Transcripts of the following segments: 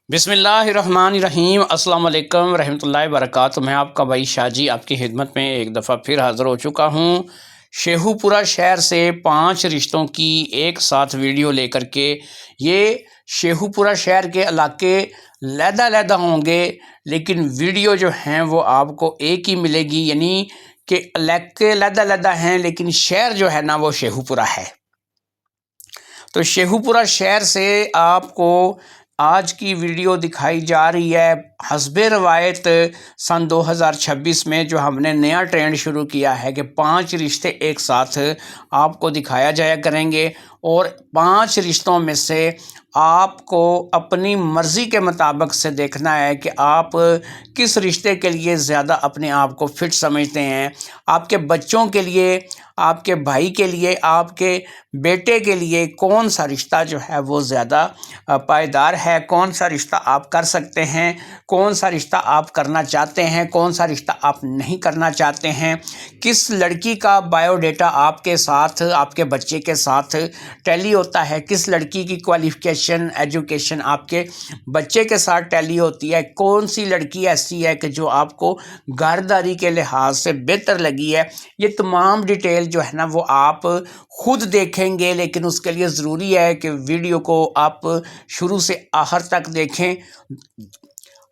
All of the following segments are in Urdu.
بسم اللہ الرحمن الرحیم۔ السلام علیکم ورحمۃ اللہ وبرکاتہ۔ میں آپ کا بھائی شاہ جی آپ کی خدمت میں ایک دفعہ پھر حاضر ہو چکا ہوں۔ شیخو پورہ شہر سے 5 رشتوں کی ایک ساتھ ویڈیو لے کر کے۔ یہ شیخو پورہ شہر کے علاقے علیحدہ علیحدہ ہوں گے، لیکن ویڈیو جو ہیں وہ آپ کو ایک ہی ملے گی، یعنی کہ علاقے علیحدہ علیحدہ ہیں لیکن شہر جو ہے نا وہ شیخو پورہ ہے۔ تو شیخو پورہ شہر سے آپ کو آج کی ویڈیو دکھائی جا رہی ہے حسب روایت سن 2026 میں جو ہم نے نیا ٹرینڈ شروع کیا ہے کہ 5 رشتے ایک ساتھ آپ کو دکھایا جایا کریں گے، اور 5 رشتوں میں سے آپ کو اپنی مرضی کے مطابق سے دیکھنا ہے کہ آپ کس رشتے کے لیے زیادہ اپنے آپ کو فٹ سمجھتے ہیں۔ آپ کے بچوں کے لیے، آپ کے بھائی کے لیے، آپ کے بیٹے کے لیے کون سا رشتہ جو ہے وہ زیادہ پائیدار ہے، کون سا رشتہ آپ کر سکتے ہیں، کون سا رشتہ آپ کرنا چاہتے ہیں، کون سا رشتہ آپ نہیں کرنا چاہتے ہیں، کس لڑکی کا بایو ڈیٹا آپ کے ساتھ، آپ کے بچے کے ساتھ ٹیلی ہوتا ہے، کس لڑکی کی کوالیفیکیشن ایجوکیشن آپ کے بچے کے ساتھ ٹیلی ہوتی ہے، کون سی لڑکی ایسی ہے کہ جو آپ کو گھرداری کے لحاظ سے بہتر لگی ہے۔ یہ تمام ڈیٹیل جو ہے نا وہ آپ خود دیکھیں گے، لیکن اس کے لیے ضروری ہے کہ ویڈیو کو آپ شروع سے آخر تک دیکھیں۔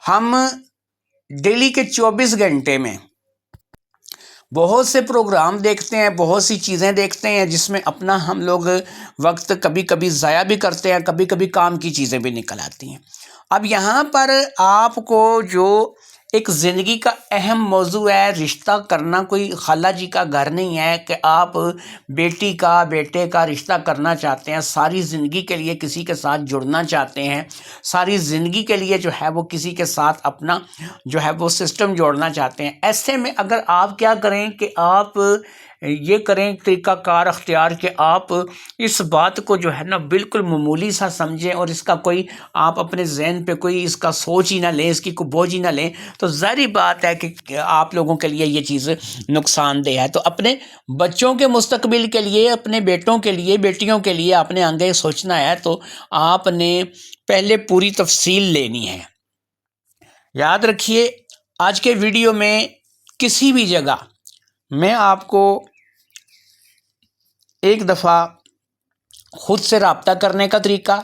ہم ڈیلی کے 24 گھنٹے میں بہت سے پروگرام دیکھتے ہیں، بہت سی چیزیں دیکھتے ہیں، جس میں اپنا ہم لوگ وقت کبھی کبھی ضائع بھی کرتے ہیں، کبھی کبھی کام کی چیزیں بھی نکل آتی ہیں۔ اب یہاں پر آپ کو جو ایک زندگی کا اہم موضوع ہے، رشتہ کرنا کوئی خالہ جی کا گھر نہیں ہے کہ آپ بیٹی کا بیٹے کا رشتہ کرنا چاہتے ہیں، ساری زندگی کے لیے کسی کے ساتھ جڑنا چاہتے ہیں، ساری زندگی کے لیے جو ہے وہ کسی کے ساتھ اپنا جو ہے وہ سسٹم جوڑنا چاہتے ہیں۔ ایسے میں اگر آپ کیا کریں کہ آپ یہ کریں طریقہ کار اختیار کہ آپ اس بات کو جو ہے نا بالکل معمولی سا سمجھیں، اور اس کا کوئی آپ اپنے ذہن پہ کوئی اس کا سوچ ہی نہ لیں، اس کی کوئی بوجھ ہی نہ لیں، تو ظاہری بات ہے کہ آپ لوگوں کے لیے یہ چیز نقصان دہ ہے۔ تو اپنے بچوں کے مستقبل کے لیے، اپنے بیٹوں کے لیے، بیٹیوں کے لیے آپ نے آگے سوچنا ہے، تو آپ نے پہلے پوری تفصیل لینی ہے۔ یاد رکھیے، آج کے ویڈیو میں کسی بھی جگہ میں آپ کو ایک دفعہ خود سے رابطہ کرنے کا طریقہ،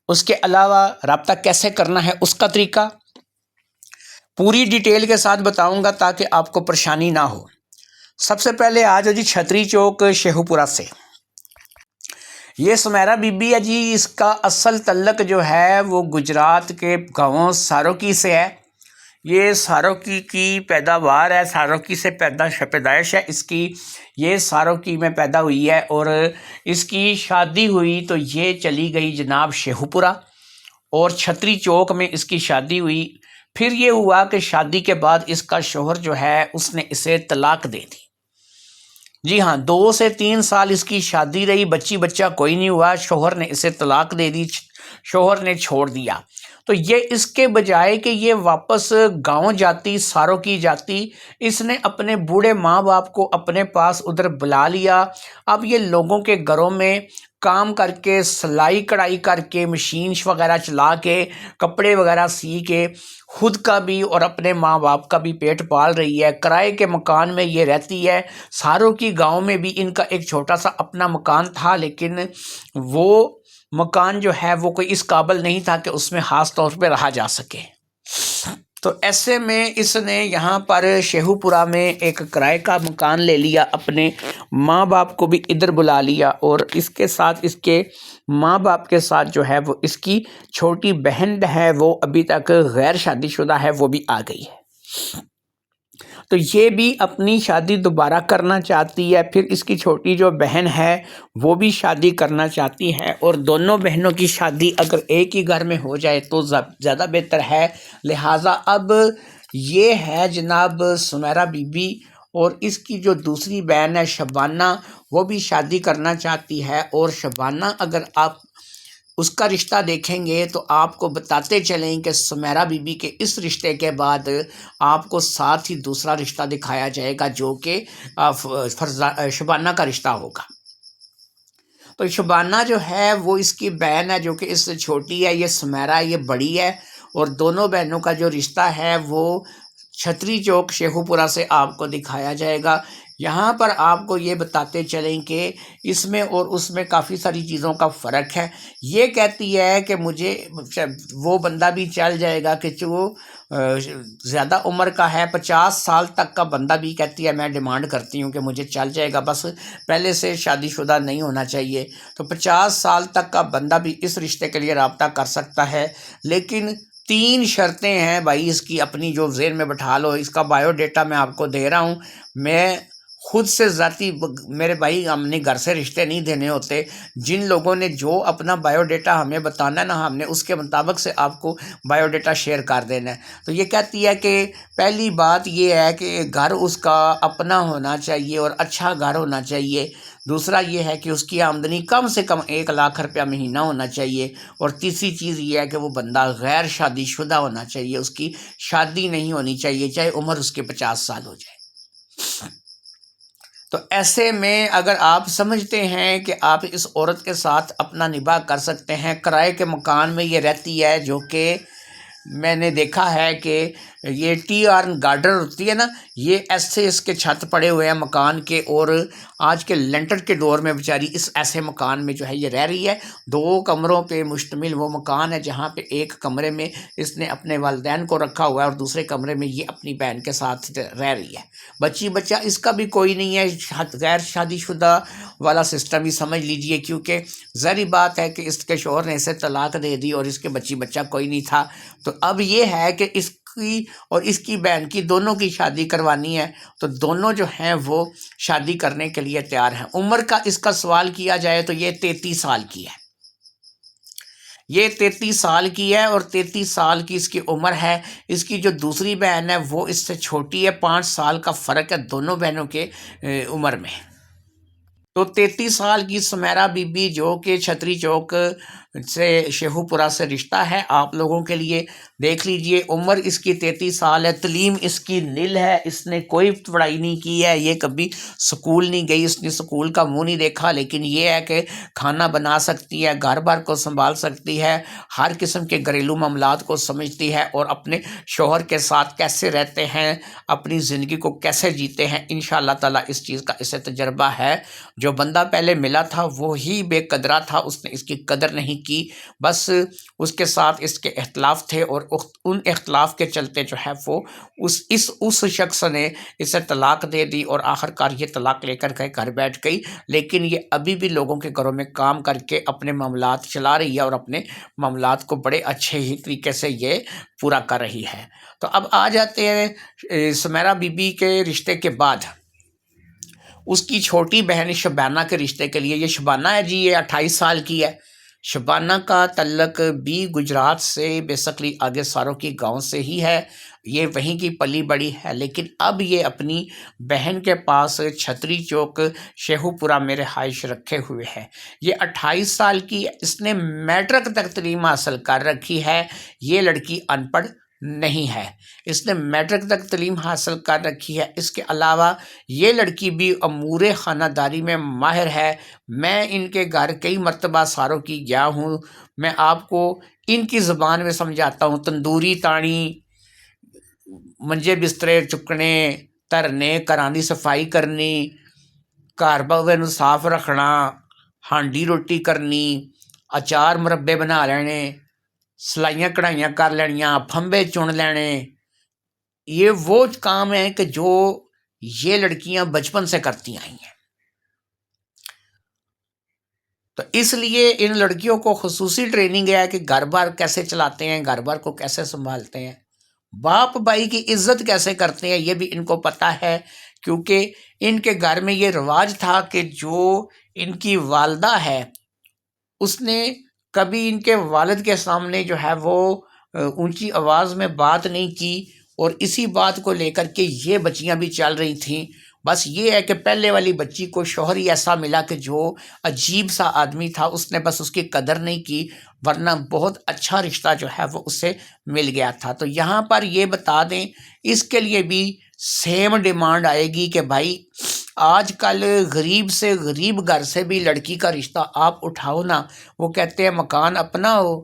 اس کے علاوہ رابطہ کیسے کرنا ہے اس کا طریقہ پوری ڈیٹیل کے ساتھ بتاؤں گا تاکہ آپ کو پریشانی نہ ہو۔ سب سے پہلے آ جاؤ جی چھتری چوک شیخو پورہ سے۔ یہ سمیرہ بی بی ہے جی، اس کا اصل تعلق جو ہے وہ گجرات کے گاؤں ساروکی سے ہے۔ یہ ساروکی کی پیداوار ہے، ساروکی سے پیدائش ہے اس کی، یہ ساروکی میں پیدا ہوئی ہے، اور اس کی شادی ہوئی تو یہ چلی گئی جناب شیخو پورہ، اور چھتری چوک میں اس کی شادی ہوئی۔ پھر یہ ہوا کہ شادی کے بعد اس کا شوہر جو ہے اس نے اسے طلاق دے دی۔ جی ہاں، 2 سے 3 سال اس کی شادی رہی، بچہ کوئی نہیں ہوا، شوہر نے اسے طلاق دے دی، شوہر نے چھوڑ دیا۔ تو یہ اس کے بجائے کہ یہ واپس گاؤں جاتی، ساروکی جاتی، اس نے اپنے بوڑھے ماں باپ کو اپنے پاس ادھر بلا لیا۔ اب یہ لوگوں کے گھروں میں کام کر کے، سلائی کڑھائی کر کے، مشین وغیرہ چلا کے، کپڑے وغیرہ سی کے خود کا بھی اور اپنے ماں باپ کا بھی پیٹ پال رہی ہے۔ کرائے کے مکان میں یہ رہتی ہے۔ ساروکی گاؤں میں بھی ان کا ایک چھوٹا سا اپنا مکان تھا، لیکن وہ مکان جو ہے وہ کوئی اس قابل نہیں تھا کہ اس میں خاص طور پہ رہا جا سکے۔ تو ایسے میں اس نے یہاں پر شیخو پورہ میں ایک کرائے کا مکان لے لیا، اپنے ماں باپ کو بھی ادھر بلا لیا، اور اس کے ساتھ اس کے ماں باپ کے ساتھ جو ہے وہ اس کی چھوٹی بہن ہے، وہ ابھی تک غیر شادی شدہ ہے، وہ بھی آ گئی ہے۔ تو یہ بھی اپنی شادی دوبارہ کرنا چاہتی ہے۔ پھر اس کی چھوٹی جو بہن ہے وہ بھی شادی کرنا چاہتی ہے، اور دونوں بہنوں کی شادی اگر ایک ہی گھر میں ہو جائے تو زیادہ بہتر ہے۔ لہٰذا اب یہ ہے جناب سمیرہ بی بی، اور اس کی جو دوسری بہن ہے شبانہ، وہ بھی شادی کرنا چاہتی ہے۔ اور شبانہ اگر آپ اس کا رشتہ دیکھیں گے تو آپ کو بتاتے چلیں کہ سمیرہ بی بی کے اس رشتے کے بعد آپ کو ساتھ ہی دوسرا رشتہ دکھایا جائے گا جو کہ شبانہ کا رشتہ ہوگا۔ تو شبانہ جو ہے وہ اس کی بہن ہے جو کہ اس سے چھوٹی ہے، یہ سمیرہ یہ بڑی ہے، اور دونوں بہنوں کا جو رشتہ ہے وہ چھتری چوک شیخو پورہ سے آپ کو دکھایا جائے گا۔ یہاں پر آپ کو یہ بتاتے چلیں کہ اس میں اور اس میں کافی ساری چیزوں کا فرق ہے۔ یہ کہتی ہے کہ مجھے وہ بندہ بھی چل جائے گا کہ جو زیادہ عمر کا ہے، 50 سال تک کا بندہ بھی کہتی ہے میں ڈیمانڈ کرتی ہوں کہ مجھے چل جائے گا، بس پہلے سے شادی شدہ نہیں ہونا چاہیے۔ تو 50 سال تک کا بندہ بھی اس رشتے کے لیے رابطہ کر سکتا ہے، لیکن 3 شرطیں ہیں بھائی اس کی، اپنی جو ذہن میں بٹھا لو۔ اس کا بایو ڈیٹا میں آپ کو دے رہا ہوں، میں خود سے ذاتی میرے بھائی ہم نے گھر سے رشتے نہیں دینے ہوتے، جن لوگوں نے جو اپنا بایو ڈیٹا ہمیں بتانا ہے نا، ہم نے اس کے مطابق سے آپ کو بایو ڈیٹا شیئر کر دینا ہے۔ تو یہ کہتی ہے کہ پہلی بات یہ ہے کہ گھر اس کا اپنا ہونا چاہیے اور اچھا گھر ہونا چاہیے۔ دوسرا یہ ہے کہ اس کی آمدنی کم سے کم 1 لاکھ روپیہ مہینہ ہونا چاہیے، اور تیسری چیز یہ ہے کہ وہ بندہ غیر شادی شدہ ہونا چاہیے، اس کی شادی نہیں ہونی چاہیے، چاہے عمر اس کے 50 سال ہو جائے۔ تو ایسے میں اگر آپ سمجھتے ہیں کہ آپ اس عورت کے ساتھ اپنا نباہ کر سکتے ہیں، کرائے کے مکان میں یہ رہتی ہے، جو کہ میں نے دیکھا ہے کہ یہ ٹی آر گارڈر ہوتی ہے نا، یہ ایسے اس کے چھت پڑے ہوئے ہیں مکان کے، اور آج کے لینٹر کے دور میں بیچاری اس ایسے مکان میں جو ہے یہ رہ رہی ہے۔ 2 کمروں پہ مشتمل وہ مکان ہے، جہاں پہ ایک کمرے میں اس نے اپنے والدین کو رکھا ہوا ہے اور دوسرے کمرے میں یہ اپنی بہن کے ساتھ رہ رہی ہے۔ بچہ اس کا بھی کوئی نہیں ہے، غیر شادی شدہ والا سسٹم ہی سمجھ لیجئے، کیونکہ ظاہری بات ہے کہ اس کے شوہر نے اسے طلاق دے دی اور اس کے بچہ کوئی نہیں تھا۔ تو اب یہ ہے کہ اس کی اور اس کی بہن کی دونوں کی شادی کروانی ہے، تو دونوں جو ہیں وہ شادی کرنے کے لیے تیار ہیں۔ عمر کا اس کا سوال کیا جائے تو یہ 33 سال کی ہے، یہ 33 سال کی ہے، اور 33 سال کی اس کی عمر ہے۔ اس کی جو دوسری بہن ہے وہ اس سے چھوٹی ہے، 5 سال کا فرق ہے دونوں بہنوں کے عمر میں۔ تو 33 سال کی سمیرہ بی بی جو کہ چھتری چوک سے شیخو پورہ سے رشتہ ہے آپ لوگوں کے لیے، دیکھ لیجئے عمر اس کی 33 سال ہے، تعلیم اس کی نل ہے، اس نے کوئی پڑھائی نہیں کی ہے، یہ کبھی سکول نہیں گئی، اس نے سکول کا منہ نہیں دیکھا، لیکن یہ ہے کہ کھانا بنا سکتی ہے، گھر بار کو سنبھال سکتی ہے، ہر قسم کے گھریلو معاملات کو سمجھتی ہے، اور اپنے شوہر کے ساتھ کیسے رہتے ہیں، اپنی زندگی کو کیسے جیتے ہیں، انشاءاللہ تعالیٰ اس چیز کا اسے تجربہ ہے۔ جو بندہ پہلے ملا تھا وہی بے قدرہ تھا، اس نے اس کی قدر نہیں کی، بس اس کے ساتھ اس کے اختلاف تھے، اور ان اختلاف کے چلتے جو ہے وہ اس شخص نے اسے طلاق دے دی، اور آخر کار یہ طلاق لے کر کے گھر بیٹھ گئی، لیکن یہ ابھی بھی لوگوں کے گھروں میں کام کر کے اپنے معاملات چلا رہی ہے، اور اپنے معاملات کو بڑے اچھے ہی طریقے سے یہ پورا کر رہی ہے۔ تو اب آ جاتے ہیں سمیرہ بی بی کے رشتے کے بعد اس کی چھوٹی بہن شبانہ کے رشتے کے لیے۔ یہ شبانہ ہے جی، یہ 28 سال کی ہے۔ شبانہ کا تعلق بھی گجرات سے بیسکلی آگے ساروں کی گاؤں سے ہی ہے، یہ وہیں کی پلی بڑی ہے، لیکن اب یہ اپنی بہن کے پاس چھتری چوک شیخو پورہ میں رہائش رکھے ہوئے ہے۔ یہ 28 سال کی، اس نے میٹرک تک تعلیم حاصل کر رکھی ہے، یہ لڑکی ان پڑھ نہیں ہے، اس نے میٹرک تک تعلیم حاصل کر رکھی ہے۔ اس کے علاوہ یہ لڑکی بھی امور خانہ داری میں ماہر ہے۔ میں ان کے گھر کئی مرتبہ ساروں کی گیا ہوں، میں آپ کو ان کی زبان میں سمجھاتا ہوں۔ تندوری تانی، منجے بسترے چکنے، ترنے، کرانی صفائی کرنی، گھر باوے نو صاف رکھنا، ہانڈی روٹی کرنی، اچار مربے بنا لینے، سلائیاں کڑھائیاں کر لینیاں، پھمبے چن لینے، یہ وہ کام ہیں کہ جو یہ لڑکیاں بچپن سے کرتی آئی ہیں۔ تو اس لیے ان لڑکیوں کو خصوصی ٹریننگ ہے کہ گھر بار کیسے چلاتے ہیں، گھر بار کو کیسے سنبھالتے ہیں، باپ بھائی کی عزت کیسے کرتے ہیں، یہ بھی ان کو پتہ ہے، کیونکہ ان کے گھر میں یہ رواج تھا کہ جو ان کی والدہ ہے اس نے کبھی ان کے والد کے سامنے جو ہے وہ اونچی آواز میں بات نہیں کی، اور اسی بات کو لے کر کے یہ بچیاں بھی چل رہی تھیں۔ بس یہ ہے کہ پہلے والی بچی کو شوہر ہی ایسا ملا کہ جو عجیب سا آدمی تھا، اس نے بس اس کی قدر نہیں کی، ورنہ بہت اچھا رشتہ جو ہے وہ اس سے مل گیا تھا۔ تو یہاں پر یہ بتا دیں اس کے لیے بھی سیم ڈیمانڈ آئے گی کہ بھائی آج کل غریب سے غریب گھر سے بھی لڑکی کا رشتہ آپ اٹھاؤ نا، وہ کہتے ہیں مکان اپنا ہو،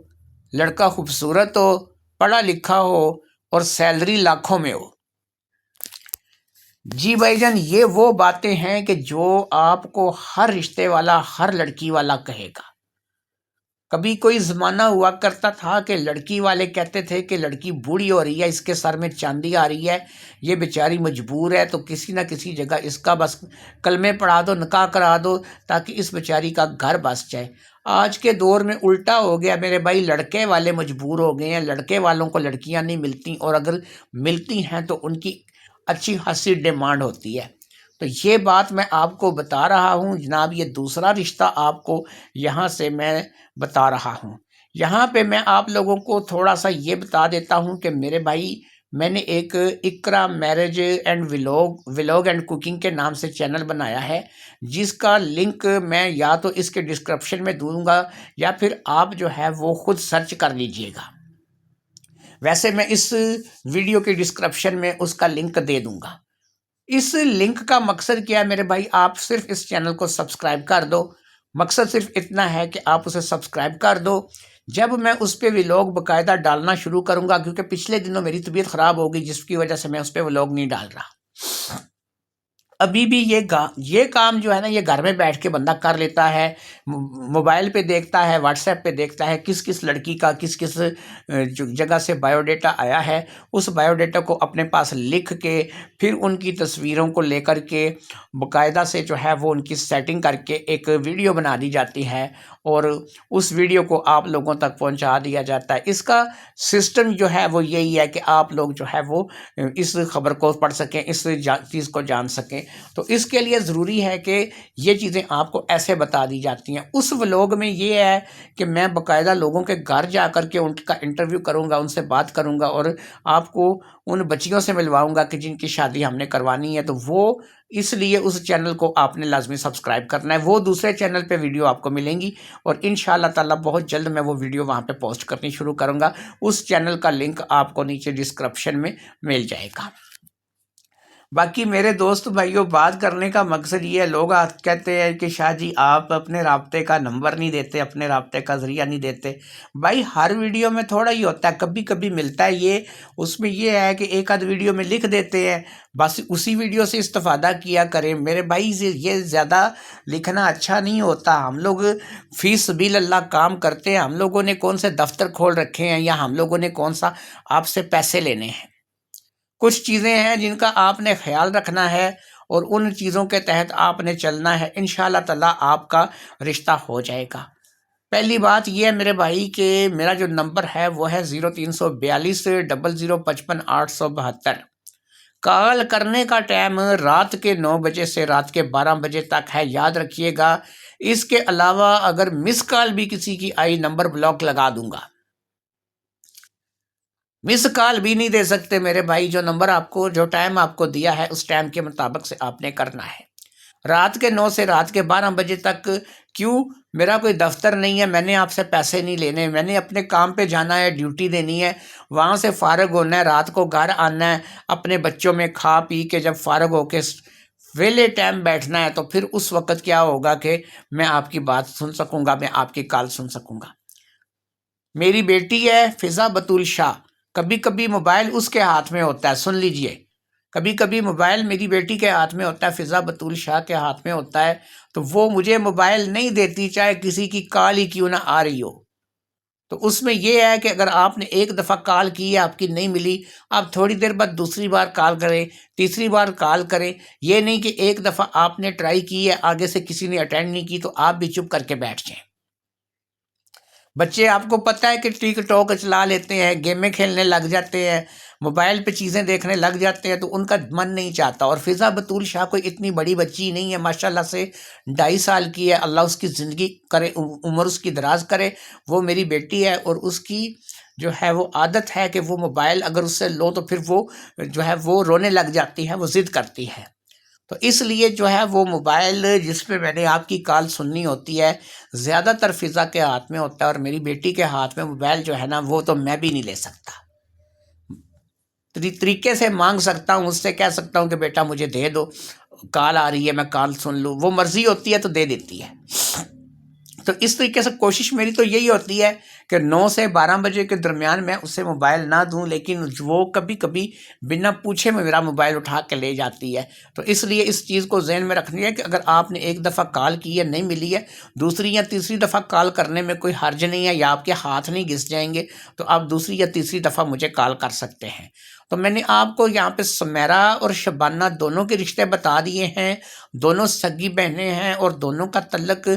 لڑکا خوبصورت ہو، پڑھا لکھا ہو اور سیلری لاکھوں میں ہو۔ جی بھائی جان، یہ وہ باتیں ہیں کہ جو آپ کو ہر رشتے والا، ہر لڑکی والا کہے گا۔ کبھی کوئی زمانہ ہوا کرتا تھا کہ لڑکی والے کہتے تھے کہ لڑکی بوڑھی ہو رہی ہے، اس کے سر میں چاندی آ رہی ہے، یہ بیچاری مجبور ہے، تو کسی نہ کسی جگہ اس کا بس کلمے پڑھا دو، نکاح کرا دو تاکہ اس بیچاری کا گھر بس جائے۔ آج کے دور میں الٹا ہو گیا میرے بھائی، لڑکے والے مجبور ہو گئے ہیں، لڑکے والوں کو لڑکیاں نہیں ملتی، اور اگر ملتی ہیں تو ان کی اچھی خاصی ڈیمانڈ ہوتی ہے۔ تو یہ بات میں آپ کو بتا رہا ہوں جناب، یہ دوسرا رشتہ آپ کو یہاں سے میں بتا رہا ہوں۔ یہاں پہ میں آپ لوگوں کو تھوڑا سا یہ بتا دیتا ہوں کہ میرے بھائی، میں نے ایک Iqra marriage and vlog and cooking کے نام سے چینل بنایا ہے، جس کا لنک میں یا تو اس کے ڈسکرپشن میں دوں گا، یا پھر آپ جو ہے وہ خود سرچ کر لیجئے گا۔ ویسے میں اس ویڈیو کے ڈسکرپشن میں اس کا لنک دے دوں گا۔ اس لنک کا مقصد کیا ہے میرے بھائی، آپ صرف اس چینل کو سبسکرائب کر دو۔ مقصد صرف اتنا ہے کہ آپ اسے سبسکرائب کر دو۔ جب میں اس پہ ولاگ باقاعدہ ڈالنا شروع کروں گا، کیونکہ پچھلے دنوں میری طبیعت خراب ہو گئی، جس کی وجہ سے میں اس پہ ولاگ نہیں ڈال رہا۔ ابھی بھی یہ کام جو ہے نا، یہ گھر میں بیٹھ کے بندہ کر لیتا ہے، موبائل پہ دیکھتا ہے، واٹس ایپ پہ دیکھتا ہے کس کس لڑکی کا کس کس جگہ سے بایو ڈیٹا آیا ہے، اس بایو ڈیٹا کو اپنے پاس لکھ کے پھر ان کی تصویروں کو لے کر کے باقاعدہ سے جو ہے وہ ان کی سیٹنگ کر کے ایک ویڈیو بنا دی جاتی ہے، اور اس ویڈیو کو آپ لوگوں تک پہنچا دیا جاتا ہے۔ اس کا سسٹم جو ہے وہ یہی ہے کہ آپ لوگ جو ہے وہ اس خبر کو پڑھ سکیں، اس چیز کو جان سکیں۔ تو اس کے لیے ضروری ہے کہ یہ چیزیں آپ کو ایسے بتا دی جاتی ہیں۔ اس ولاگ میں یہ ہے کہ میں باقاعدہ لوگوں کے گھر جا کر کے ان کا انٹرویو کروں گا، ان سے بات کروں گا، اور آپ کو ان بچیوں سے ملواؤں گا کہ جن کی شادی ہم نے کروانی ہے۔ تو وہ اس لیے اس چینل کو آپ نے لازمی سبسکرائب کرنا ہے۔ وہ دوسرے چینل پہ ویڈیو آپ کو ملیں گی، اور انشاءاللہ تعالی بہت جلد میں وہ ویڈیو وہاں پہ پوسٹ کرنی شروع کروں گا۔ اس چینل کا لنک آپ کو نیچے ڈسکرپشن میں مل جائے گا۔ باقی میرے دوست بھائیوں، بات کرنے کا مقصد یہ ہے، لوگ کہتے ہیں کہ شاہ جی آپ اپنے رابطے کا نمبر نہیں دیتے، اپنے رابطے کا ذریعہ نہیں دیتے۔ بھائی ہر ویڈیو میں تھوڑا ہی ہوتا ہے، کبھی کبھی ملتا ہے یہ، اس میں یہ ہے کہ ایک آدھ ویڈیو میں لکھ دیتے ہیں، بس اسی ویڈیو سے استفادہ کیا کریں میرے بھائی۔ یہ زیادہ لکھنا اچھا نہیں ہوتا۔ ہم لوگ فی سبیل اللہ کام کرتے ہیں، ہم لوگوں نے کون سے دفتر کھول رکھے ہیں، یا ہم لوگوں نے کون سا آپ سے پیسے لینے ہیں۔ کچھ چیزیں ہیں جن کا آپ نے خیال رکھنا ہے، اور ان چیزوں کے تحت آپ نے چلنا ہے، انشاءاللہ تعالی آپ کا رشتہ ہو جائے گا۔ پہلی بات یہ ہے میرے بھائی کہ میرا جو نمبر ہے وہ ہے 0342 0055 872۔ کال کرنے کا ٹائم رات کے 9 بجے سے رات کے 12 بجے تک ہے، یاد رکھیے گا۔ اس کے علاوہ اگر مس کال بھی کسی کی آئی، نمبر بلاک لگا دوں گا۔ مس کال بھی نہیں دے سکتے میرے بھائی، جو نمبر آپ کو، جو ٹائم آپ کو دیا ہے اس ٹائم کے مطابق سے آپ نے کرنا ہے۔ رات کے 9 سے رات کے 12 بجے تک کیوں؟ میرا کوئی دفتر نہیں ہے، میں نے آپ سے پیسے نہیں لینے، میں نے اپنے کام پہ جانا ہے، ڈیوٹی دینی ہے، وہاں سے فارغ ہونا ہے، رات کو گھر آنا ہے، اپنے بچوں میں کھا پی کے جب فارغ ہو کے ویلے ٹائم بیٹھنا ہے، تو پھر اس وقت کیا ہوگا کہ میں آپ کی بات سن سکوں گا، میں آپ کی کال سن سکوں گا۔ میری بیٹی ہے فضا بطول شاہ، کبھی کبھی موبائل اس کے ہاتھ میں ہوتا ہے، سن لیجئے، کبھی کبھی موبائل میری بیٹی کے ہاتھ میں ہوتا ہے، فضا بطول شاہ کے ہاتھ میں ہوتا ہے، تو وہ مجھے موبائل نہیں دیتی، چاہے کسی کی کال ہی کیوں نہ آ رہی ہو۔ تو اس میں یہ ہے کہ اگر آپ نے ایک دفعہ کال کی ہے، آپ کی نہیں ملی، آپ تھوڑی دیر بعد دوسری بار کال کریں، تیسری بار کال کریں۔ یہ نہیں کہ ایک دفعہ آپ نے ٹرائی کی ہے، آگے سے کسی نے اٹینڈ نہیں کی تو آپ بھی چپ کر کے بیٹھ جائیں۔ بچے آپ کو پتہ ہے کہ ٹک ٹاک چلا لیتے ہیں، گیمیں کھیلنے لگ جاتے ہیں، موبائل پہ چیزیں دیکھنے لگ جاتے ہیں، تو ان کا من نہیں چاہتا۔ اور فضا بطول شاہ کوئی اتنی بڑی بچی نہیں ہے، ماشاءاللہ سے 2.5 سال کی ہے، اللہ اس کی زندگی کرے، عمر اس کی دراز کرے۔ وہ میری بیٹی ہے، اور اس کی جو ہے وہ عادت ہے کہ وہ موبائل اگر اس سے لو تو پھر وہ جو ہے وہ رونے لگ جاتی ہے، وہ ضد کرتی ہے۔ تو اس لیے جو ہے وہ موبائل جس پہ میں نے آپ کی کال سننی ہوتی ہے، زیادہ تر فضا کے ہاتھ میں ہوتا ہے، اور میری بیٹی کے ہاتھ میں موبائل جو ہے نا، وہ تو میں بھی نہیں لے سکتا۔ طریقے سے مانگ سکتا ہوں، اس سے کہہ سکتا ہوں کہ بیٹا مجھے دے دو، کال آ رہی ہے میں کال سن لوں، وہ مرضی ہوتی ہے تو دے دیتی ہے۔ تو اس طریقے سے کوشش میری تو یہی ہوتی ہے کہ 9 سے 12 بجے کے درمیان میں اسے موبائل نہ دوں، لیکن وہ کبھی کبھی بنا پوچھے میں میرا موبائل اٹھا کے لے جاتی ہے۔ تو اس لیے اس چیز کو ذہن میں رکھنی ہے کہ اگر آپ نے ایک دفعہ کال کی ہے نہیں ملی ہے، دوسری یا تیسری دفعہ کال کرنے میں کوئی حرج نہیں ہے، یا آپ کے ہاتھ نہیں گھس جائیں گے تو آپ دوسری یا تیسری دفعہ مجھے کال کر سکتے ہیں۔ تو میں نے آپ کو یہاں پہ سمیرہ اور شبانہ دونوں کے رشتے بتا دیے ہیں، دونوں سگی بہنیں ہیں اور دونوں کا تعلق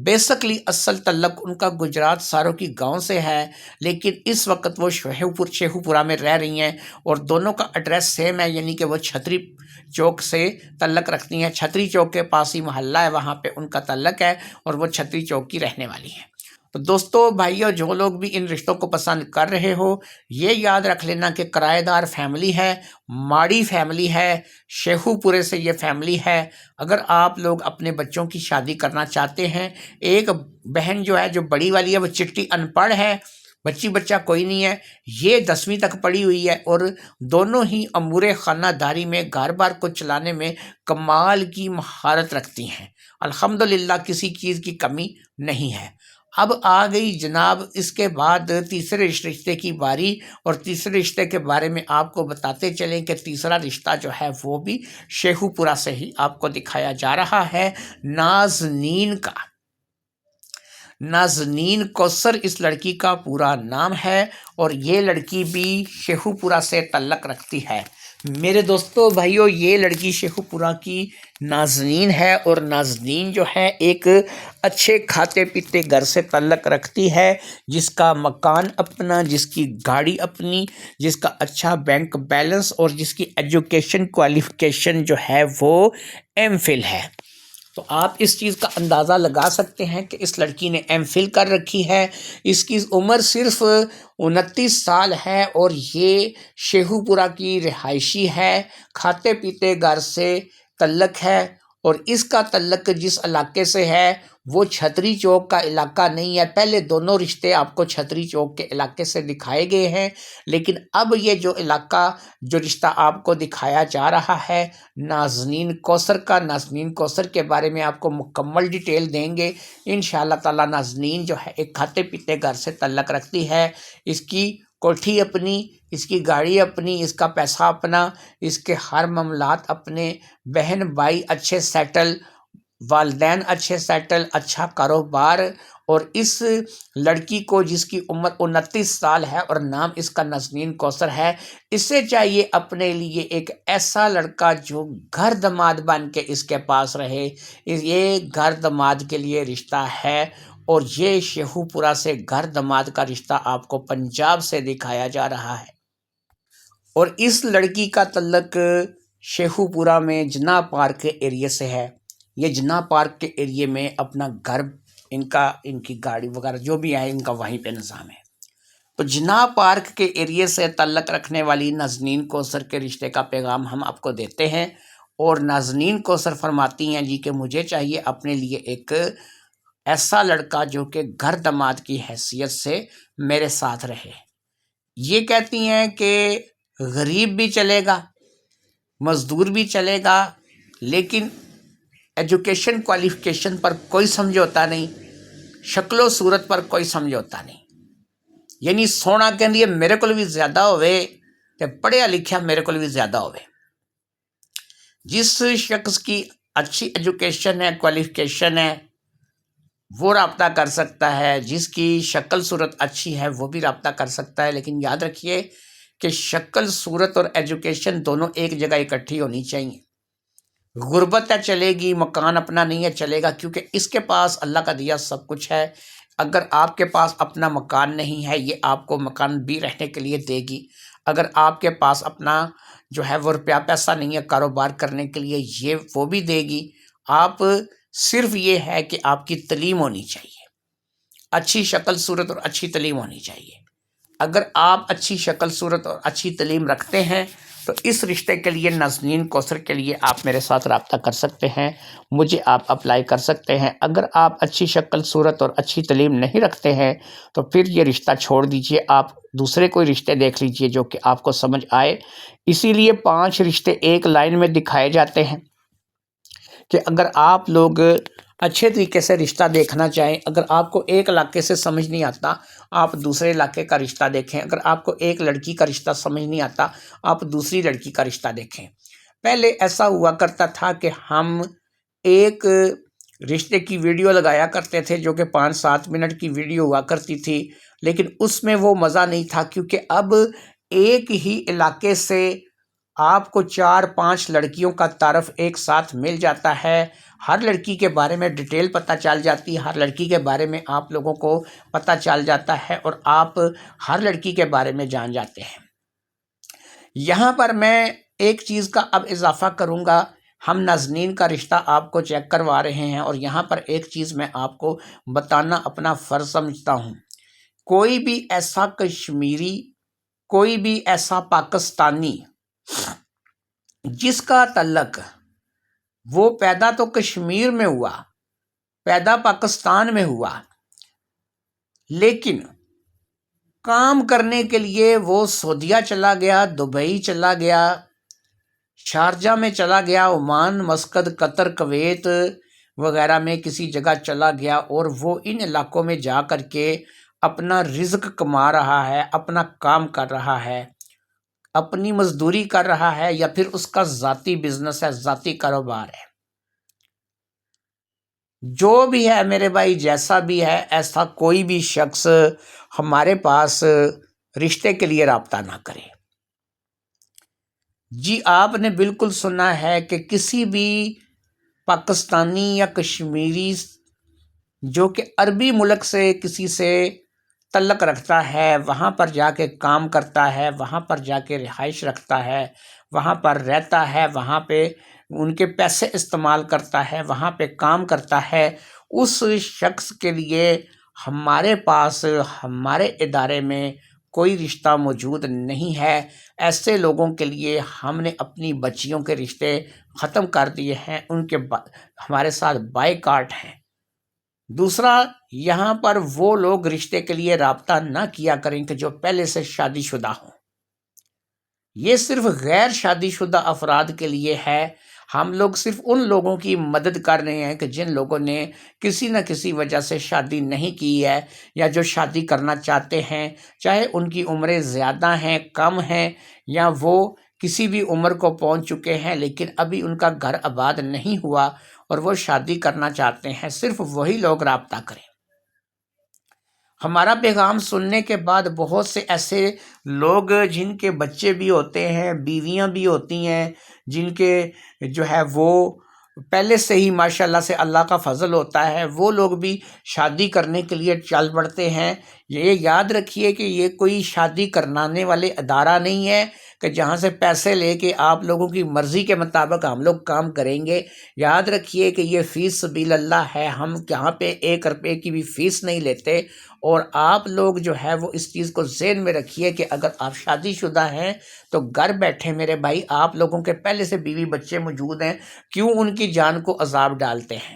بیسکلی اصل تعلق ان کا گجرات ساروں کی گاؤں سے ہے، لیکن اس وقت وہ شیخو پورہ میں رہ رہی ہیں اور دونوں کا ایڈریس سیم ہے، یعنی کہ وہ چھتری چوک سے تعلق رکھتی ہیں۔ چھتری چوک کے پاس ہی محلہ ہے، وہاں پہ ان کا تعلق ہے اور وہ چھتری چوک کی رہنے والی ہیں۔ تو دوستو بھائیو، جو لوگ بھی ان رشتوں کو پسند کر رہے ہو، یہ یاد رکھ لینا کہ کرایہ دار فیملی ہے، ماڑی فیملی ہے، شیخو پورے سے یہ فیملی ہے۔ اگر آپ لوگ اپنے بچوں کی شادی کرنا چاہتے ہیں، ایک بہن جو ہے جو بڑی والی ہے وہ چٹی ان پڑھ ہے، بچہ کوئی نہیں ہے، یہ 10ویں تک پڑھی ہوئی ہے اور دونوں ہی امور خانہ داری میں گھر بار کو چلانے میں کمال کی مہارت رکھتی ہیں، الحمدللہ کسی چیز کی کمی نہیں ہے۔ اب آ گئی جناب اس کے بعد تیسرے رشتے کی باری، اور تیسرے رشتے کے بارے میں آپ کو بتاتے چلیں کہ تیسرا رشتہ جو ہے وہ بھی شیخو پورہ سے ہی آپ کو دکھایا جا رہا ہے، نازنین کا۔ نازنین کوثر اس لڑکی کا پورا نام ہے اور یہ لڑکی بھی شیخو پورہ سے تعلق رکھتی ہے۔ میرے دوستو بھائیو، یہ لڑکی شیخو پورہ کی نازنین ہے اور نازنین جو ہے ایک اچھے کھاتے پیتے گھر سے تعلق رکھتی ہے، جس کا مکان اپنا، جس کی گاڑی اپنی، جس کا اچھا بینک بیلنس اور جس کی ایجوکیشن کوالیفیکیشن جو ہے وہ ایم فل ہے۔ تو آپ اس چیز کا اندازہ لگا سکتے ہیں کہ اس لڑکی نے ایم فل کر رکھی ہے، اس کی عمر صرف 29 سال ہے اور یہ شیخو پورہ کی رہائشی ہے، کھاتے پیتے گھر سے تعلق ہے، اور اس کا تعلق جس علاقے سے ہے وہ چھتری چوک کا علاقہ نہیں ہے۔ پہلے دونوں رشتے آپ کو چھتری چوک کے علاقے سے دکھائے گئے ہیں، لیکن اب یہ جو علاقہ جو رشتہ آپ کو دکھایا جا رہا ہے نازنین کوثر کا، نازنین کوثر کے بارے میں آپ کو مکمل ڈیٹیل دیں گے انشاءاللہ تعالی۔ نازنین جو ہے ایک کھاتے پیتے گھر سے تعلق رکھتی ہے، اس کی کوٹھی اپنی، اس کی گاڑی اپنی، اس کا پیسہ اپنا، اس کے ہر معاملات اپنے، بہن بھائی اچھے سیٹل، والدین اچھے سیٹل، اچھا کاروبار، اور اس لڑکی کو جس کی عمر 29 سال ہے اور نام اس کا نازنین کوثر ہے، اسے چاہیے اپنے لیے ایک ایسا لڑکا جو گھر داماد بن کے اس کے پاس رہے۔ یہ گھر داماد کے لیے رشتہ ہے اور یہ شیخو پورہ سے گھر داماد کا رشتہ آپ کو پنجاب سے دکھایا جا رہا ہے، اور اس لڑکی کا تعلق شیخو پورہ میں جناح پارک کے ایریے سے ہے۔ یہ جناح پارک کے ایریے میں اپنا گھر، ان کی گاڑی وغیرہ جو بھی ہے ان کا وہیں پہ نظام ہے۔ تو جناح پارک کے ایریے سے تعلق رکھنے والی نازنین کوثر کے رشتے کا پیغام ہم آپ کو دیتے ہیں، اور نازنین کوثر فرماتی ہیں جی کہ مجھے چاہیے اپنے لیے ایک ایسا لڑکا جو کہ گھر داماد کی حیثیت سے میرے ساتھ رہے۔ یہ کہتی ہیں کہ غریب بھی چلے گا، مزدور بھی چلے گا، لیکن ایجوکیشن کوالیفیکیشن پر کوئی سمجھوتا نہیں، شکل و صورت پر کوئی سمجھوتا نہیں، یعنی سونا کہ میرے کو بھی زیادہ ہوئے تے پڑھیا لکھیا میرے کو بھی زیادہ ہوئے۔ جس شخص کی اچھی ایجوکیشن ہے، کوالیفیکیشن ہے، وہ رابطہ کر سکتا ہے، جس کی شکل صورت اچھی ہے وہ بھی رابطہ کر سکتا ہے، لیکن یاد رکھیے کہ شکل صورت اور ایجوکیشن دونوں ایک جگہ اکٹھی ہونی چاہیے۔ غربت ہے چلے گی، مکان اپنا نہیں ہے چلے گا، کیونکہ اس کے پاس اللہ کا دیا سب کچھ ہے۔ اگر آپ کے پاس اپنا مکان نہیں ہے، یہ آپ کو مکان بھی رہنے کے لیے دے گی۔ اگر آپ کے پاس اپنا جو ہے وہ روپیہ پیسہ نہیں ہے کاروبار کرنے کے لیے، یہ وہ بھی دے گی۔ آپ صرف یہ ہے کہ آپ کی تعلیم ہونی چاہیے، اچھی شکل صورت اور اچھی تعلیم ہونی چاہیے۔ اگر آپ اچھی شکل صورت اور اچھی تعلیم رکھتے ہیں تو اس رشتے کے لیے، نازنین کوثر کے لیے، آپ میرے ساتھ رابطہ کر سکتے ہیں، مجھے آپ اپلائی کر سکتے ہیں۔ اگر آپ اچھی شکل صورت اور اچھی تعلیم نہیں رکھتے ہیں تو پھر یہ رشتہ چھوڑ دیجئے، آپ دوسرے کوئی رشتے دیکھ لیجئے جو کہ آپ کو سمجھ آئے۔ اسی لیے 5 رشتے ایک لائن میں دکھائے جاتے ہیں، کہ اگر آپ لوگ اچھے طریقے سے رشتہ دیکھنا چاہیں، اگر آپ کو ایک علاقے سے سمجھ نہیں آتا آپ دوسرے علاقے کا رشتہ دیکھیں، اگر آپ کو ایک لڑکی کا رشتہ سمجھ نہیں آتا آپ دوسری لڑکی کا رشتہ دیکھیں۔ پہلے ایسا ہوا کرتا تھا کہ ہم ایک رشتے کی ویڈیو لگایا کرتے تھے جو کہ 5-7 منٹ کی ویڈیو ہوا کرتی تھی، لیکن اس میں وہ مزہ نہیں تھا، کیونکہ اب ایک ہی علاقے سے آپ کو 4-5 لڑکیوں کا تعارف ایک ساتھ مل جاتا ہے، ہر لڑکی کے بارے میں ڈیٹیل پتہ چل جاتی ہے، ہر لڑکی کے بارے میں آپ لوگوں کو پتہ چل جاتا ہے اور آپ ہر لڑکی کے بارے میں جان جاتے ہیں۔ یہاں پر میں ایک چیز کا اب اضافہ کروں گا، ہم نازنین کا رشتہ آپ کو چیک کروا رہے ہیں اور یہاں پر ایک چیز میں آپ کو بتانا اپنا فرض سمجھتا ہوں۔ کوئی بھی ایسا کشمیری، کوئی بھی ایسا پاکستانی جس کا تعلق وہ پیدا تو کشمیر میں ہوا، پیدا پاکستان میں ہوا، لیکن کام کرنے کے لیے وہ سعودیہ چلا گیا، دبئی چلا گیا، شارجہ میں چلا گیا، عمان، مسقط، قطر، کویت وغیرہ میں کسی جگہ چلا گیا اور وہ ان علاقوں میں جا کر کے اپنا رزق کما رہا ہے، اپنا کام کر رہا ہے، اپنی مزدوری کر رہا ہے، یا پھر اس کا ذاتی بزنس ہے، ذاتی کاروبار ہے۔ جو بھی ہے میرے بھائی، جیسا بھی ہے، ایسا کوئی بھی شخص ہمارے پاس رشتے کے لیے رابطہ نہ کرے۔ جی آپ نے بالکل سنا ہے کہ کسی بھی پاکستانی یا کشمیری جو کہ عربی ملک سے کسی سے تعلق رکھتا ہے، وہاں پر جا کے کام کرتا ہے، وہاں پر جا کے رہائش رکھتا ہے، وہاں پر رہتا ہے، وہاں پہ ان کے پیسے استعمال کرتا ہے، وہاں پہ کام کرتا ہے، اس شخص کے لیے ہمارے پاس، ہمارے ادارے میں کوئی رشتہ موجود نہیں ہے۔ ایسے لوگوں کے لیے ہم نے اپنی بچیوں کے رشتے ختم کر دیے ہیں، ان کے ہمارے ساتھ بائیکاٹ ہیں۔ دوسرا، یہاں پر وہ لوگ رشتے کے لیے رابطہ نہ کیا کریں کہ جو پہلے سے شادی شدہ ہوں۔ یہ صرف غیر شادی شدہ افراد کے لیے ہے۔ ہم لوگ صرف ان لوگوں کی مدد کر رہے ہیں کہ جن لوگوں نے کسی نہ کسی وجہ سے شادی نہیں کی ہے، یا جو شادی کرنا چاہتے ہیں، چاہے ان کی عمریں زیادہ ہیں، کم ہیں، یا وہ کسی بھی عمر کو پہنچ چکے ہیں لیکن ابھی ان کا گھر آباد نہیں ہوا اور وہ شادی کرنا چاہتے ہیں، صرف وہی لوگ رابطہ کریں۔ ہمارا پیغام سننے کے بعد بہت سے ایسے لوگ جن کے بچے بھی ہوتے ہیں، بیویاں بھی ہوتی ہیں، جن کے جو ہے وہ پہلے سے ہی ماشاءاللہ سے اللہ کا فضل ہوتا ہے، وہ لوگ بھی شادی کرنے کے لیے چل پڑتے ہیں۔ یہ یاد رکھیے کہ یہ کوئی شادی کروانے والے ادارہ نہیں ہے کہ جہاں سے پیسے لے کے آپ لوگوں کی مرضی کے مطابق ہم لوگ کام کریں گے۔ یاد رکھیے کہ یہ فی سبیل اللہ ہے، ہم یہاں پہ 1 روپے کی بھی فیس نہیں لیتے، اور آپ لوگ جو ہے وہ اس چیز کو ذہن میں رکھیے کہ اگر آپ شادی شدہ ہیں تو گھر بیٹھے میرے بھائی آپ لوگوں کے پہلے سے بیوی بچے موجود ہیں، کیوں ان کی جان کو عذاب ڈالتے ہیں؟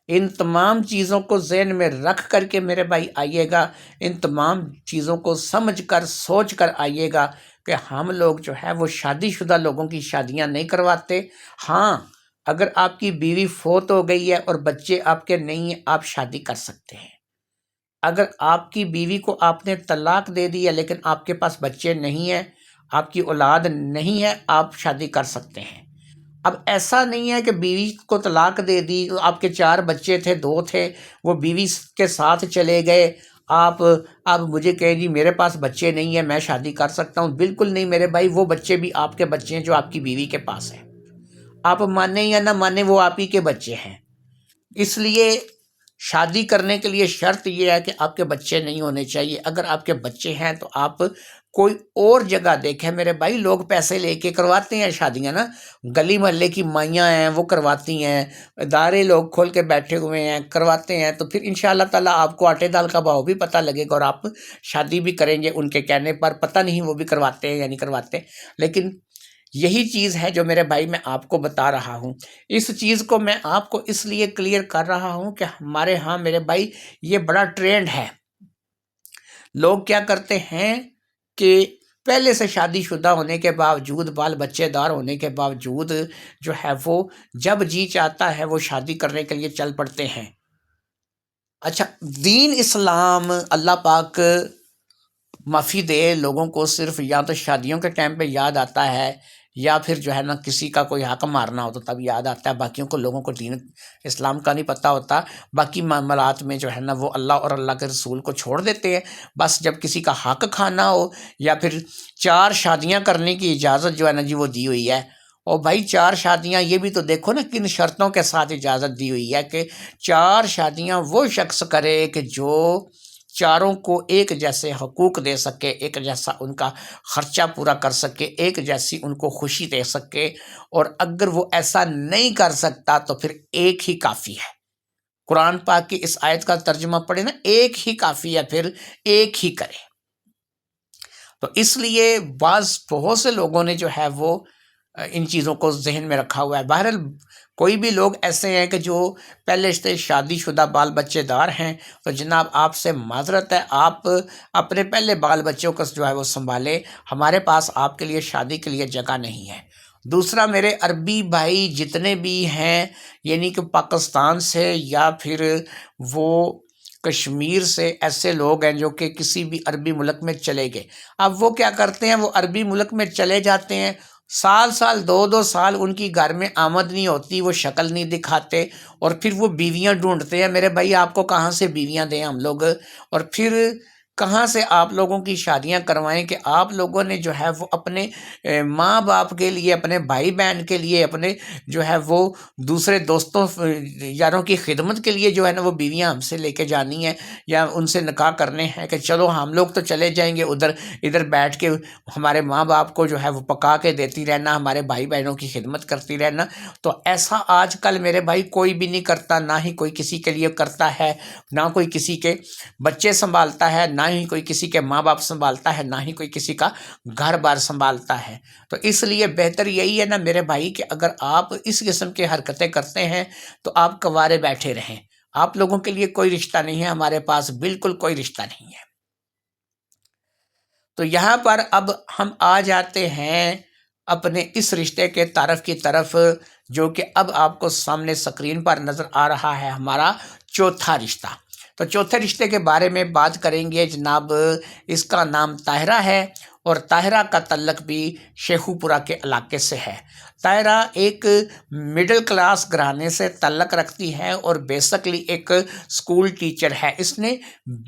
ان تمام چیزوں کو ذہن میں رکھ کر کے میرے بھائی آئیے گا، ان تمام چیزوں کو سمجھ کر سوچ کر آئیے گا کہ ہم لوگ جو ہے وہ شادی شدہ لوگوں کی شادیاں نہیں کرواتے۔ ہاں، اگر آپ کی بیوی فوت ہو گئی ہے اور بچے آپ کے نہیں ہیں، آپ شادی کر سکتے ہیں۔ اگر آپ کی بیوی کو آپ نے طلاق دے دی ہے لیکن آپ کے پاس بچے نہیں ہیں، آپ کی اولاد نہیں ہے، آپ شادی کر سکتے ہیں۔ اب ایسا نہیں ہے کہ بیوی کو طلاق دے دی، آپ کے 4 بچے تھے، 2 تھے، وہ بیوی کے ساتھ چلے گئے، آپ اب مجھے کہیں جی میرے پاس بچے نہیں ہیں میں شادی کر سکتا ہوں۔ بالکل نہیں میرے بھائی، وہ بچے بھی آپ کے بچے ہیں جو آپ کی بیوی کے پاس ہیں، آپ مانیں یا نہ مانیں وہ آپ ہی کے بچے ہیں۔ اس لیے شادی کرنے کے لیے شرط یہ ہے کہ آپ کے بچے نہیں ہونے چاہیے۔ اگر آپ کے بچے ہیں تو آپ کوئی اور جگہ دیکھیں میرے بھائی۔ لوگ پیسے لے کے کرواتے ہیں شادیاں نا، گلی محلے کی مائیاں ہیں وہ کرواتی ہیں، ادارے لوگ کھول کے بیٹھے ہوئے ہیں کرواتے ہیں، تو پھر انشاءاللہ تعالیٰ آپ کو آٹے دال کا بھاؤ بھی پتہ لگے گا اور آپ شادی بھی کریں گے ان کے کہنے پر۔ پتہ نہیں وہ بھی کرواتے ہیں یا نہیں کرواتے، لیکن یہی چیز ہے جو میرے بھائی میں آپ کو بتا رہا ہوں۔ اس چیز کو میں آپ کو اس لیے کلیئر کر رہا ہوں کہ ہمارے ہاں میرے بھائی یہ بڑا ٹرینڈ ہے۔ لوگ کیا کرتے ہیں کہ پہلے سے شادی شدہ ہونے کے باوجود، بال بچے دار ہونے کے باوجود جو ہے وہ جب جی چاہتا ہے وہ شادی کرنے کے لیے چل پڑتے ہیں۔ اچھا، دین اسلام اللہ پاک معافی دے لوگوں کو صرف یا تو شادیوں کے ٹائم پہ یاد آتا ہے، یا پھر جو ہے نا کسی کا کوئی حق مارنا ہو تو تب یاد آتا ہے، باقیوں کو لوگوں کو دین اسلام کا نہیں پتہ ہوتا، باقی معاملات میں جو ہے نا وہ اللہ اور اللہ کے رسول کو چھوڑ دیتے ہیں۔ بس جب کسی کا حق کھانا ہو یا پھر 4 شادیاں کرنے کی اجازت جو ہے نا جی وہ دی ہوئی ہے، اور بھائی 4 شادیاں یہ بھی تو دیکھو نا کن شرطوں کے ساتھ اجازت دی ہوئی ہے کہ 4 شادیاں وہ شخص کرے کہ جو چاروں کو ایک جیسے حقوق دے سکے، ایک جیسا ان کا خرچہ پورا کر سکے، ایک جیسی ان کو خوشی دے سکے، اور اگر وہ ایسا نہیں کر سکتا تو پھر ایک ہی کافی ہے۔ قرآن پاک کی اس آیت کا ترجمہ پڑھے نا، ایک ہی کافی ہے، پھر ایک ہی کرے۔ تو اس لیے بہت سے لوگوں نے جو ہے وہ ان چیزوں کو ذہن میں رکھا ہوا ہے۔ بہرحال کوئی بھی لوگ ایسے ہیں کہ جو پہلے سے شادی شدہ بال بچے دار ہیں تو جناب آپ سے معذرت ہے، آپ اپنے پہلے بال بچوں کو جو ہے وہ سنبھالے، ہمارے پاس آپ کے لیے شادی کے لیے جگہ نہیں ہے۔ دوسرا، میرے عربی بھائی جتنے بھی ہیں، یعنی کہ پاکستان سے یا پھر وہ کشمیر سے ایسے لوگ ہیں جو کہ کسی بھی عربی ملک میں چلے گئے، اب وہ کیا کرتے ہیں، وہ عربی ملک میں چلے جاتے ہیں، سال 2 سال ان کی گھر میں آمد نہیں ہوتی، وہ شکل نہیں دکھاتے، اور پھر وہ بیویاں ڈھونڈتے ہیں۔ میرے بھائی آپ کو کہاں سے بیویاں دیں ہم لوگ، اور پھر کہاں سے آپ لوگوں کی شادیاں کروائیں کہ آپ لوگوں نے جو ہے وہ اپنے ماں باپ کے لیے، اپنے بھائی بہن کے لیے، اپنے جو ہے وہ دوسرے دوستوں یاروں کی خدمت کے لیے جو ہے نا وہ بیویاں ہم سے لے کے جانی ہیں یا ان سے نکاح کرنے ہیں کہ چلو ہم لوگ تو چلے جائیں گے ادھر بیٹھ کے ہمارے ماں باپ کو جو ہے وہ پکا کے دیتی رہنا، ہمارے بھائی بہنوں کی خدمت کرتی رہنا۔ تو ایسا آج کل میرے بھائی کوئی بھی نہیں کرتا، نہ ہی کوئی کسی کے لیے کرتا ہے، نہ کوئی کسی کے بچے سنبھالتا ہے، نہ ہی کوئی کسی کے ماں باپ سنبھالتا ہے، نہ ہی کوئی کسی کا گھر بار سنبھالتا ہے۔ تو اس لیے بہتر یہی ہے نا میرے بھائی کہ اگر آپ اس قسم کی حرکتیں کرتے ہیں تو آپ کنوارے بیٹھے رہیں، آپ لوگوں کے لیے کوئی رشتہ نہیں ہے، ہمارے پاس بالکل کوئی رشتہ نہیں ہے۔ تو یہاں پر اب ہم آ جاتے ہیں اپنے اس رشتے کے تعارف کی طرف، جو کہ اب آپ کو سامنے سکرین پر نظر آ رہا ہے، ہمارا چوتھا رشتہ۔ تو چوتھے رشتے کے بارے میں بات کریں گے جناب، اس کا نام طاہرہ ہے، اور طاہرہ کا تعلق بھی شیخو پورہ کے علاقے سے ہے۔ طاہرہ ایک مڈل کلاس گھرانے سے تعلق رکھتی ہے اور بیسکلی ایک اسکول ٹیچر ہے۔ اس نے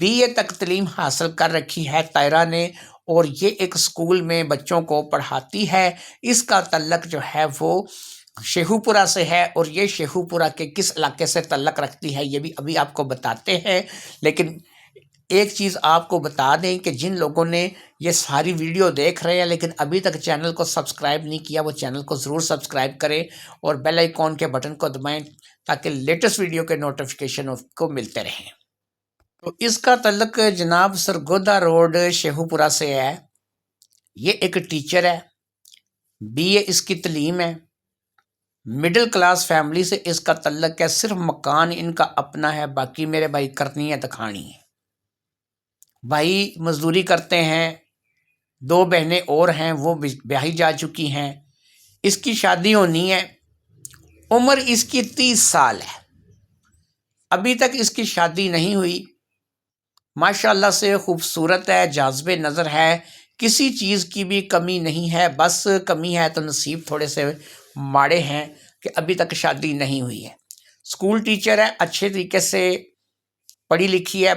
BA تک تعلیم حاصل کر رکھی ہے طاہرہ نے، اور یہ ایک اسکول میں بچوں کو پڑھاتی ہے۔ اس کا تعلق جو ہے وہ شیخو پورہ سے ہے، اور یہ شیخو پورہ کے کس علاقے سے تعلق رکھتی ہے یہ بھی ابھی آپ کو بتاتے ہیں۔ لیکن ایک چیز آپ کو بتا دیں کہ جن لوگوں نے یہ ساری ویڈیو دیکھ رہے ہیں لیکن ابھی تک چینل کو سبسکرائب نہیں کیا، وہ چینل کو ضرور سبسکرائب کریں اور بیل آئیکن کے بٹن کو دبائیں تاکہ لیٹسٹ ویڈیو کے نوٹیفیکیشن آپ کو ملتے رہیں۔ تو اس کا تعلق جناب سرگودا روڈ شیخو پورہ سے ہے۔ یہ ایک ٹیچر ہے، BA اس کی تعلیم ہے، مڈل کلاس فیملی سے اس کا تعلق ہے، صرف مکان ان کا اپنا ہے، باقی میرے بھائی کرنی ہے دکھانی ہے۔ بھائی مزدوری کرتے ہیں، 2 بہنیں اور ہیں وہ بیاہی جا چکی ہیں، اس کی شادی ہونی ہے، عمر اس کی 30 سال ہے، ابھی تک اس کی شادی نہیں ہوئی۔ ماشاءاللہ سے خوبصورت ہے، جاذب نظر ہے، کسی چیز کی بھی کمی نہیں ہے، بس کمی ہے تو نصیب تھوڑے سے ماڑے ہیں کہ ابھی تک شادی نہیں ہوئی ہے۔ اسکول ٹیچر ہے، اچھے طریقے سے پڑھی لکھی ہے،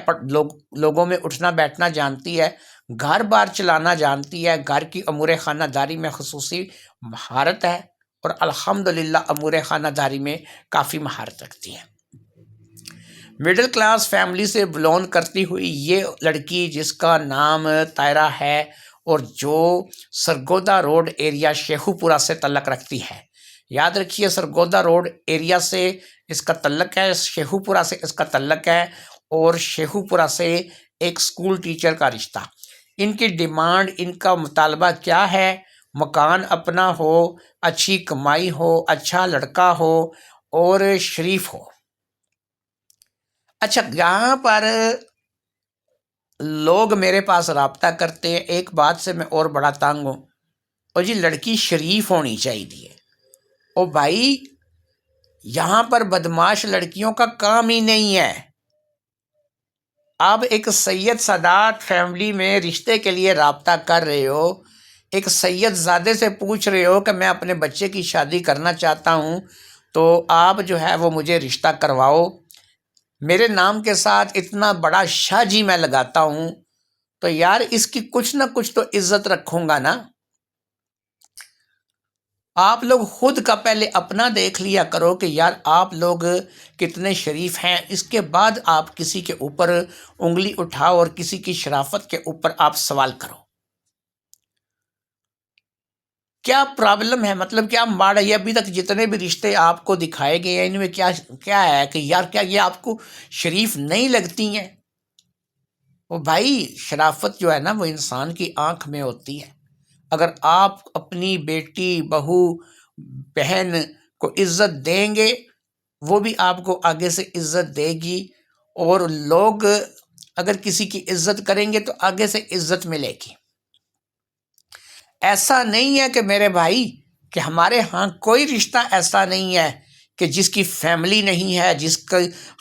لوگوں میں اٹھنا بیٹھنا جانتی ہے، گھر بار چلانا جانتی ہے، گھر کی امور خانہ داری میں خصوصی مہارت ہے، اور الحمدللہ امور خانہ داری میں کافی مہارت رکھتی ہے۔ مڈل کلاس فیملی سے بلونگ کرتی ہوئی یہ لڑکی جس کا نام طاہرہ ہے اور جو سرگودا روڈ ایریا شیخو پورہ سے تعلق رکھتی ہے، یاد رکھیے سرگودا روڈ ایریا سے اس کا تعلق ہے، شیخو پورہ سے اس کا تعلق ہے، اور شیخو پورہ سے ایک اسکول ٹیچر کا رشتہ۔ ان کی ڈیمانڈ، ان کا مطالبہ کیا ہے؟ مکان اپنا ہو، اچھی کمائی ہو، اچھا لڑکا ہو اور شریف ہو۔ اچھا، یہاں پر لوگ میرے پاس رابطہ کرتے ہیں، ایک بات سے میں اور بڑا تنگ ہوں، اور جی لڑکی شریف ہونی چاہیے۔ اور بھائی یہاں پر بدماش لڑکیوں کا کام ہی نہیں ہے۔ آپ ایک سید سادات فیملی میں رشتے کے لیے رابطہ کر رہے ہو، ایک سید زادے سے پوچھ رہے ہو کہ میں اپنے بچے کی شادی کرنا چاہتا ہوں، تو آپ جو ہے وہ مجھے رشتہ کرواؤ۔ میرے نام کے ساتھ اتنا بڑا شاہ جی میں لگاتا ہوں، تو یار اس کی کچھ نہ کچھ تو عزت رکھوں گا نا۔ آپ لوگ خود کا پہلے اپنا دیکھ لیا کرو کہ یار آپ لوگ کتنے شریف ہیں، اس کے بعد آپ کسی کے اوپر انگلی اٹھاؤ اور کسی کی شرافت کے اوپر آپ سوال کرو۔ کیا پرابلم ہے؟ مطلب کیا ماڑا یہ ابھی تک جتنے بھی رشتے آپ کو دکھائے گئے ہیں ان میں کیا ہے کہ یار کیا یہ آپ کو شریف نہیں لگتی ہیں؟ وہ بھائی شرافت جو ہے نا وہ انسان کی آنکھ میں ہوتی ہے۔ اگر آپ اپنی بیٹی، بہو، بہن کو عزت دیں گے، وہ بھی آپ کو آگے سے عزت دے گی، اور لوگ اگر کسی کی عزت کریں گے تو آگے سے عزت ملے گی۔ ایسا نہیں ہے کہ میرے بھائی کہ ہمارے ہاں کوئی رشتہ ایسا نہیں ہے کہ جس کی فیملی نہیں ہے، جس کا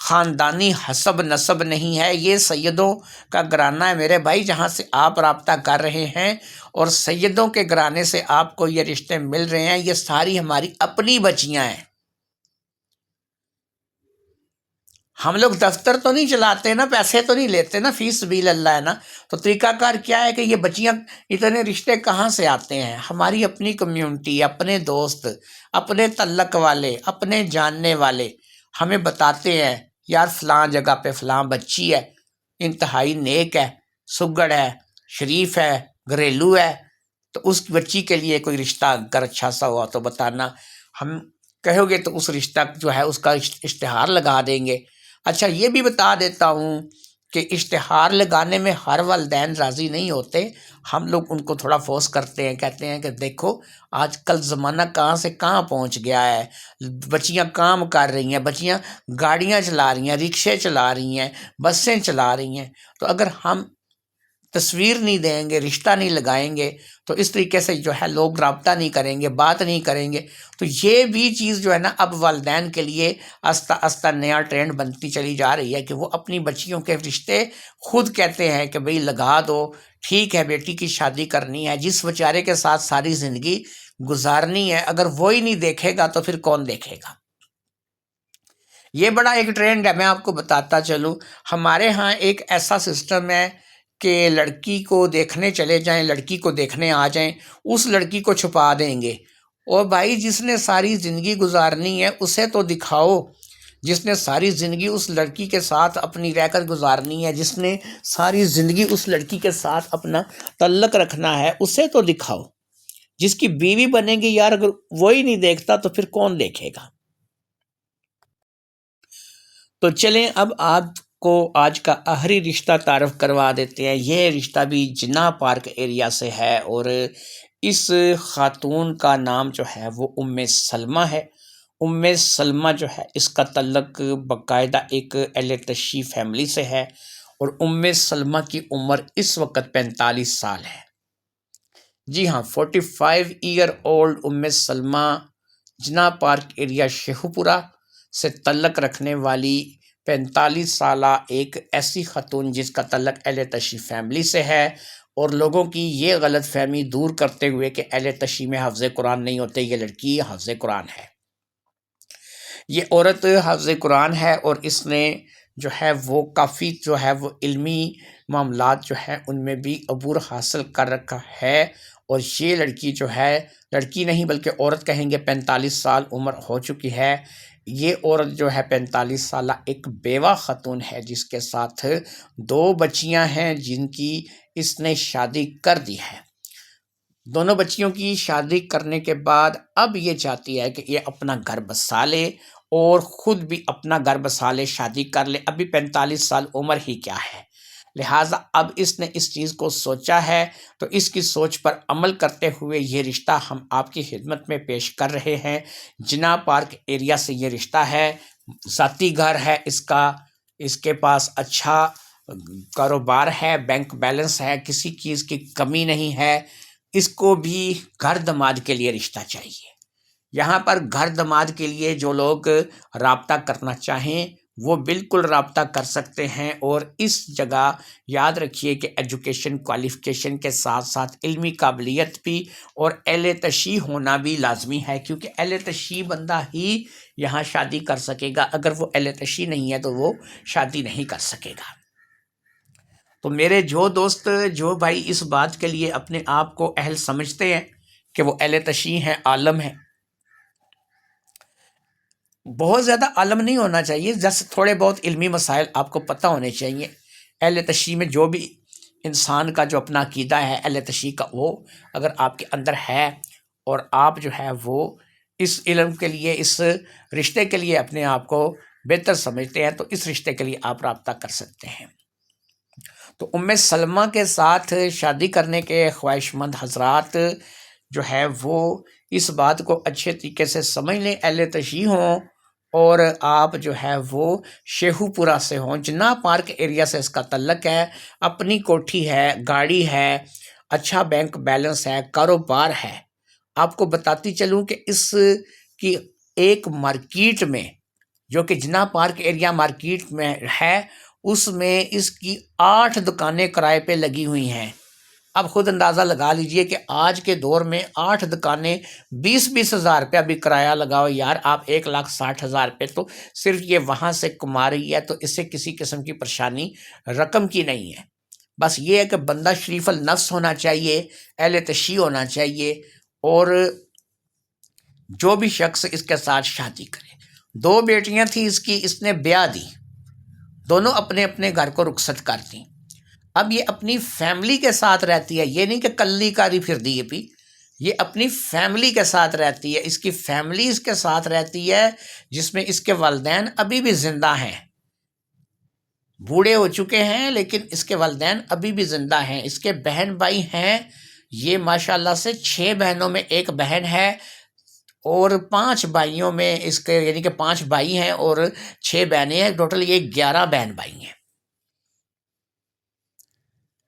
خاندانی حسب نسب نہیں ہے۔ یہ سیدوں کا گھرانہ ہے میرے بھائی، جہاں سے آپ رابطہ کر رہے ہیں، اور سیدوں کے گھرانے سے آپ کو یہ رشتے مل رہے ہیں، یہ ساری ہماری اپنی بچیاں ہیں۔ ہم لوگ دفتر تو نہیں چلاتے نا، پیسے تو نہیں لیتے نا، فی سبیل اللہ ہے نا۔ تو طریقہ کار کیا ہے کہ یہ بچیاں اتنے رشتے کہاں سے آتے ہیں؟ ہماری اپنی کمیونٹی، اپنے دوست، اپنے تعلق والے، اپنے جاننے والے ہمیں بتاتے ہیں یار فلاں جگہ پہ فلاں بچی ہے، انتہائی نیک ہے، سگڑ ہے، شریف ہے، گھریلو ہے، تو اس بچی کے لیے کوئی رشتہ اگر اچھا سا ہوا تو بتانا۔ ہم کہو گے تو اس رشتہ جو ہے اس کا اشتہار لگا دیں گے۔ اچھا یہ بھی بتا دیتا ہوں کہ اشتہار لگانے میں ہر والدین راضی نہیں ہوتے، ہم لوگ ان کو تھوڑا فورس کرتے ہیں، کہتے ہیں کہ دیکھو آج کل زمانہ کہاں سے کہاں پہنچ گیا ہے، بچیاں کام کر رہی ہیں، بچیاں گاڑیاں چلا رہی ہیں، رکشے چلا رہی ہیں، بسیں چلا رہی ہیں، تو اگر ہم تصویر نہیں دیں گے، رشتہ نہیں لگائیں گے، تو اس طریقے سے جو ہے لوگ رابطہ نہیں کریں گے، بات نہیں کریں گے۔ تو یہ بھی چیز جو ہے نا اب والدین کے لیے آہستہ آہستہ نیا ٹرینڈ بنتی چلی جا رہی ہے کہ وہ اپنی بچیوں کے رشتے خود کہتے ہیں کہ بھئی لگا دو، ٹھیک ہے بیٹی کی شادی کرنی ہے، جس بیچارے کے ساتھ ساری زندگی گزارنی ہے، اگر وہی نہیں دیکھے گا تو پھر کون دیکھے گا؟ یہ بڑا ایک ٹرینڈ ہے، میں آپ کو بتاتا چلوں۔ ہمارے ہاں ایک ایسا سسٹم ہے کہ لڑکی کو دیکھنے چلے جائیں، لڑکی کو دیکھنے آ جائیں، اس لڑکی کو چھپا دیں گے۔ اور بھائی جس نے ساری زندگی گزارنی ہے اسے تو دکھاؤ، جس نے ساری زندگی اس لڑکی کے ساتھ اپنی رہ کر گزارنی ہے، جس نے ساری زندگی اس لڑکی کے ساتھ اپنا تعلق رکھنا ہے، اسے تو دکھاؤ۔ جس کی بیوی بنے گی یار اگر وہی نہیں دیکھتا تو پھر کون دیکھے گا؟ تو چلیں اب آپ کو آج کا آخری رشتہ تعارف کروا دیتے ہیں۔ یہ رشتہ بھی جناح پارک ایریا سے ہے، اور اس خاتون کا نام جو ہے وہ سلمہ ہے۔ سلمہ جو ہے اس کا تعلق باقاعدہ ایک اہل تشیع فیملی سے ہے، اور سلمہ کی عمر اس وقت 45 سال ہے۔ جی ہاں، 45 ایئر اولڈ سلمہ جناح پارک ایریا شیخو پورہ سے تعلق رکھنے والی 45 سالہ ایک ایسی خاتون جس کا تعلق اہل تشیع فیملی سے ہے، اور لوگوں کی یہ غلط فہمی دور کرتے ہوئے کہ اہل تشیع میں حافظ قرآن نہیں ہوتے، یہ لڑکی حافظ قرآن ہے۔ یہ عورت حافظ قرآن ہے، اور اس نے جو ہے وہ کافی جو ہے وہ علمی معاملات جو ہے ان میں بھی عبور حاصل کر رکھا ہے، اور یہ لڑکی جو ہے، لڑکی نہیں بلکہ عورت کہیں گے، 45 سال عمر ہو چکی ہے۔ یہ عورت جو ہے 45 سالہ ایک بیوہ خاتون ہے، جس کے ساتھ 2 بچیاں ہیں جن کی اس نے شادی کر دی ہے۔ دونوں بچیوں کی شادی کرنے کے بعد اب یہ چاہتی ہے کہ یہ اپنا گھر بسا لے، اور خود بھی اپنا گھر بسا لے، شادی کر لے۔ ابھی 45 سال عمر ہی کیا ہے، لہٰذا اب اس نے اس چیز کو سوچا ہے، تو اس کی سوچ پر عمل کرتے ہوئے یہ رشتہ ہم آپ کی خدمت میں پیش کر رہے ہیں۔ جناح پارک ایریا سے یہ رشتہ ہے، ذاتی گھر ہے اس کا، اس کے پاس اچھا کاروبار ہے، بینک بیلنس ہے، کسی چیز کی کمی نہیں ہے، اس کو بھی گھر داماد کے لیے رشتہ چاہیے۔ یہاں پر گھر داماد کے لیے جو لوگ رابطہ کرنا چاہیں وہ بالکل رابطہ کر سکتے ہیں، اور اس جگہ یاد رکھیے کہ ایجوکیشن کوالیفیکیشن کے ساتھ ساتھ علمی قابلیت بھی اور اہل تشیع ہونا بھی لازمی ہے، کیونکہ اہل تشیع بندہ ہی یہاں شادی کر سکے گا، اگر وہ اہل تشیع نہیں ہے تو وہ شادی نہیں کر سکے گا۔ تو میرے جو دوست جو بھائی اس بات کے لیے اپنے آپ کو اہل سمجھتے ہیں کہ وہ اہل تشیع ہیں، عالم ہیں، بہت زیادہ عالم نہیں ہونا چاہیے، جس تھوڑے بہت علمی مسائل آپ کو پتہ ہونے چاہیے۔ اہل تشیع میں جو بھی انسان کا جو اپنا عقیدہ ہے اہل تشیع کا، وہ اگر آپ کے اندر ہے اور آپ جو ہے وہ اس علم کے لیے، اس رشتے کے لیے اپنے آپ کو بہتر سمجھتے ہیں، تو اس رشتے کے لیے آپ رابطہ کر سکتے ہیں۔ تو ام سلمہ کے ساتھ شادی کرنے کے خواہش مند حضرات جو ہے وہ اس بات کو اچھے طریقے سے سمجھ لیں، اہل تشیع ہوں اور آپ جو ہے وہ شیخو پورہ سے ہوں، جناح پارک ایریا سے اس کا تعلق ہے، اپنی کوٹھی ہے، گاڑی ہے، اچھا بینک بیلنس ہے، کاروبار ہے۔ آپ کو بتاتی چلوں کہ اس کی ایک مارکیٹ میں جو کہ جناح پارک ایریا مارکیٹ میں ہے، اس میں اس کی 8 دکانیں کرائے پہ لگی ہوئی ہیں۔ اب خود اندازہ لگا لیجئے کہ آج کے دور میں 8 دکانیں 20-20 ہزار روپیہ بھی کرایہ لگاؤ یار، آپ 1,60,000 روپے تو صرف یہ وہاں سے کما رہی ہے، تو اس سے کسی قسم کی پریشانی رقم کی نہیں ہے۔ بس یہ ہے کہ بندہ شریف النفس ہونا چاہیے، اہل تشیع ہونا چاہیے، اور جو بھی شخص اس کے ساتھ شادی کرے۔ 2 بیٹیاں تھیں اس کی، اس نے بیاہ دی، دونوں اپنے اپنے گھر کو رخصت کر دیں۔ اب یہ اپنی فیملی کے ساتھ رہتی ہے، یہ نہیں کہ کلی کاری پھر دی ہے، یہ اپنی فیملی کے ساتھ رہتی ہے، اس کی فیملی اس کے ساتھ رہتی ہے، جس میں اس کے والدین ابھی بھی زندہ ہیں، بوڑھے ہو چکے ہیں لیکن اس کے والدین ابھی بھی زندہ ہیں، اس کے بہن بھائی ہیں، یہ ماشاءاللہ سے 6 بہنوں میں ایک بہن ہے، اور 5 بھائیوں میں اس کے یعنی کہ 5 بھائی ہیں اور 6 بہنیں ہیں، ٹوٹل یہ 11 بہن بھائی ہیں۔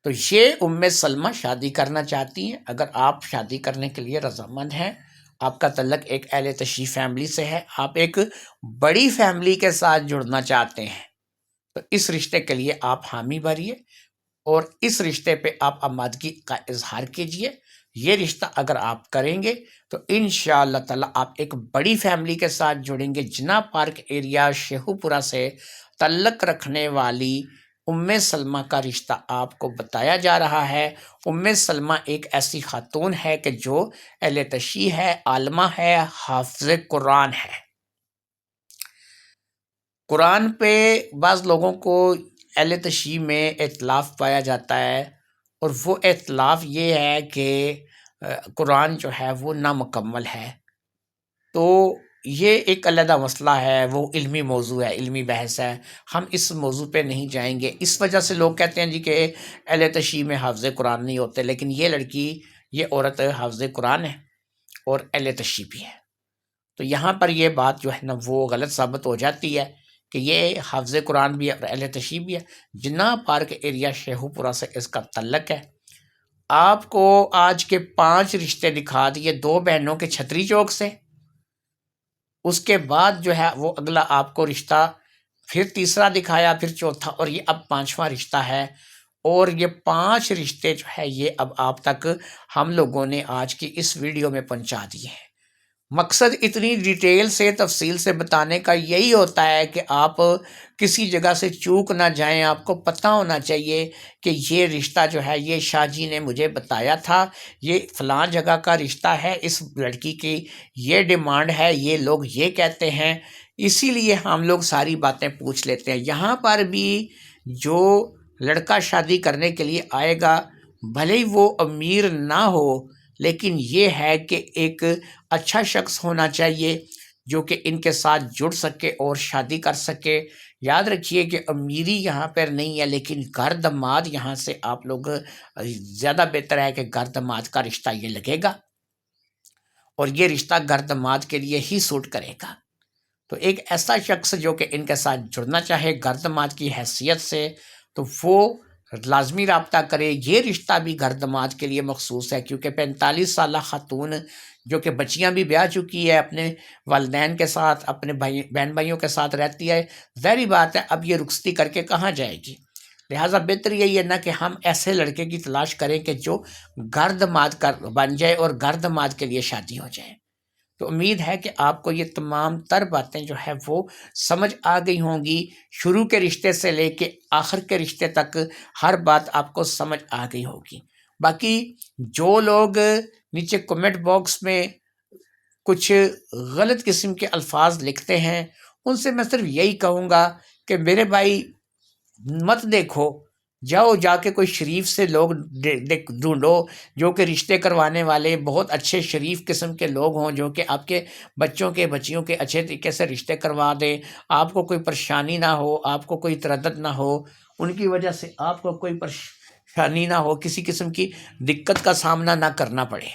تو یہ ام سلمہ شادی کرنا چاہتی ہیں۔ اگر آپ شادی کرنے کے لیے رضامند ہیں، آپ کا تعلق ایک اہل تشیع فیملی سے ہے، آپ ایک بڑی فیملی کے ساتھ جڑنا چاہتے ہیں، تو اس رشتے کے لیے آپ حامی بھریے اور اس رشتے پہ آپ آمادگی کا اظہار کیجئے۔ یہ رشتہ اگر آپ کریں گے تو انشاءاللہ تعالی آپ ایک بڑی فیملی کے ساتھ جڑیں گے۔ جناح پارک ایریا شیخو پورہ سے تعلق رکھنے والی ام سلمہ کا رشتہ آپ کو بتایا جا رہا ہے۔ ام سلمہ ایک ایسی خاتون ہے کہ جو اہل تشیع ہے، عالمہ ہے، حافظ قرآن ہے۔ قرآن پہ بعض لوگوں کو اہل تشیع میں اختلاف پایا جاتا ہے، اور وہ اختلاف یہ ہے کہ قرآن جو ہے وہ نامکمل ہے، تو یہ ایک علیحدہ مسئلہ ہے، وہ علمی موضوع ہے، علمی بحث ہے، ہم اس موضوع پہ نہیں جائیں گے۔ اس وجہ سے لوگ کہتے ہیں جی کہ اہل تشیع میں حافظ قرآن نہیں ہوتے، لیکن یہ لڑکی، یہ عورت حافظ قرآن ہے اور اہل تشیع بھی ہے، تو یہاں پر یہ بات جو ہے نا وہ غلط ثابت ہو جاتی ہے کہ یہ حافظ قرآن بھی ہے اور اہل تشیع بھی ہے۔ جناح پارک ایریا شیخو پورہ سے اس کا تعلق ہے۔ آپ کو آج کے 5 رشتے دکھا دیے، 2 بہنوں کے چھتری چوک سے، اس کے بعد جو ہے وہ اگلا آپ کو رشتہ پھر تیسرا دکھایا، پھر چوتھا، اور یہ اب 5واں رشتہ ہے، اور یہ 5 رشتے جو ہے یہ اب آپ تک ہم لوگوں نے آج کی اس ویڈیو میں پہنچا دیے ہیں۔ مقصد اتنی ڈیٹیل سے تفصیل سے بتانے کا یہی ہوتا ہے کہ آپ کسی جگہ سے چوک نہ جائیں، آپ کو پتہ ہونا چاہیے کہ یہ رشتہ جو ہے یہ شاہ جی نے مجھے بتایا تھا، یہ فلاں جگہ کا رشتہ ہے، اس لڑکی کی یہ ڈیمانڈ ہے، یہ لوگ یہ کہتے ہیں، اسی لیے ہم لوگ ساری باتیں پوچھ لیتے ہیں۔ یہاں پر بھی جو لڑکا شادی کرنے کے لیے آئے گا، بھلے ہی وہ امیر نہ ہو، لیکن یہ ہے کہ ایک اچھا شخص ہونا چاہیے جو کہ ان کے ساتھ جڑ سکے اور شادی کر سکے۔ یاد رکھیے کہ امیری یہاں پر نہیں ہے، لیکن گھر داماد یہاں سے آپ لوگ زیادہ بہتر ہے کہ گھر داماد کا رشتہ یہ لگے گا، اور یہ رشتہ گھر داماد کے لیے ہی سوٹ کرے گا۔ تو ایک ایسا شخص جو کہ ان کے ساتھ جڑنا چاہے گھر داماد کی حیثیت سے، تو وہ لازمی رابطہ کرے۔ یہ رشتہ بھی گھر داماد کے لیے مخصوص ہے، کیونکہ 45 سالہ خاتون جو کہ بچیاں بھی بیاہ چکی ہے، اپنے والدین کے ساتھ، اپنے بہن بھائیوں کے ساتھ رہتی ہے، ظاہری بات ہے اب یہ رخصتی کر کے کہاں جائے گی۔ لہٰذا بہتر یہی ہے نا کہ ہم ایسے لڑکے کی تلاش کریں کہ جو گھر داماد بن جائے اور گھر داماد کے لیے شادی ہو جائے۔ تو امید ہے کہ آپ کو یہ تمام تر باتیں جو ہے وہ سمجھ آ گئی ہوں گی، شروع کے رشتے سے لے کے آخر کے رشتے تک ہر بات آپ کو سمجھ آ گئی ہوگی۔ باقی جو لوگ نیچے کمنٹ باکس میں کچھ غلط قسم کے الفاظ لکھتے ہیں، ان سے میں صرف یہی کہوں گا کہ میرے بھائی مت دیکھو، جاؤ جا کے کوئی شریف سے لوگ ڈھونڈو جو کہ رشتے کروانے والے بہت اچھے شریف قسم کے لوگ ہوں، جو کہ آپ کے بچوں کے بچیوں کے اچھے طریقے سے رشتے کروا دیں، آپ کو کوئی پریشانی نہ ہو، آپ کو کوئی تردد نہ ہو، ان کی وجہ سے آپ کو کوئی پریشانی نہ ہو، کسی قسم کی دقت کا سامنا نہ کرنا پڑے۔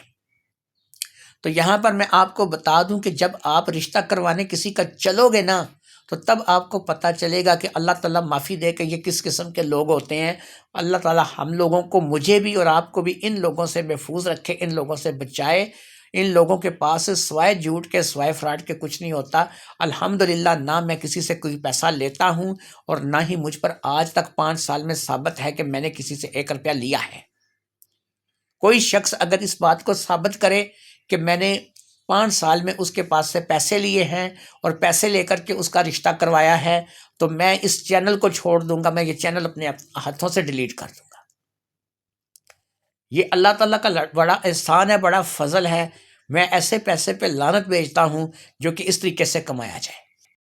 تو یہاں پر میں آپ کو بتا دوں کہ جب آپ رشتہ کروانے کسی کا چلو گے نا، تو تب آپ کو پتہ چلے گا کہ اللہ تعالیٰ معافی دے کہ یہ کس قسم کے لوگ ہوتے ہیں۔ اللہ تعالیٰ ہم لوگوں کو، مجھے بھی اور آپ کو بھی، ان لوگوں سے محفوظ رکھے، ان لوگوں سے بچائے۔ ان لوگوں کے پاس سوائے جھوٹ کے، سوائے فراڈ کے کچھ نہیں ہوتا۔ الحمدللہ نہ میں کسی سے کوئی پیسہ لیتا ہوں، اور نہ ہی مجھ پر آج تک 5 سال میں ثابت ہے کہ میں نے کسی سے 1 روپیہ لیا ہے۔ کوئی شخص اگر اس بات کو ثابت کرے کہ میں نے 5 سال میں اس کے پاس سے پیسے لیے ہیں اور پیسے لے کر کے اس کا رشتہ کروایا ہے، تو میں اس چینل کو چھوڑ دوں گا، میں یہ چینل اپنے ہاتھوں سے ڈیلیٹ کر دوں گا۔ یہ اللہ تعالیٰ کا بڑا احسان ہے، بڑا فضل ہے۔ میں ایسے پیسے پہ لعنت بھیجتا ہوں جو کہ اس طریقے سے کمایا جائے۔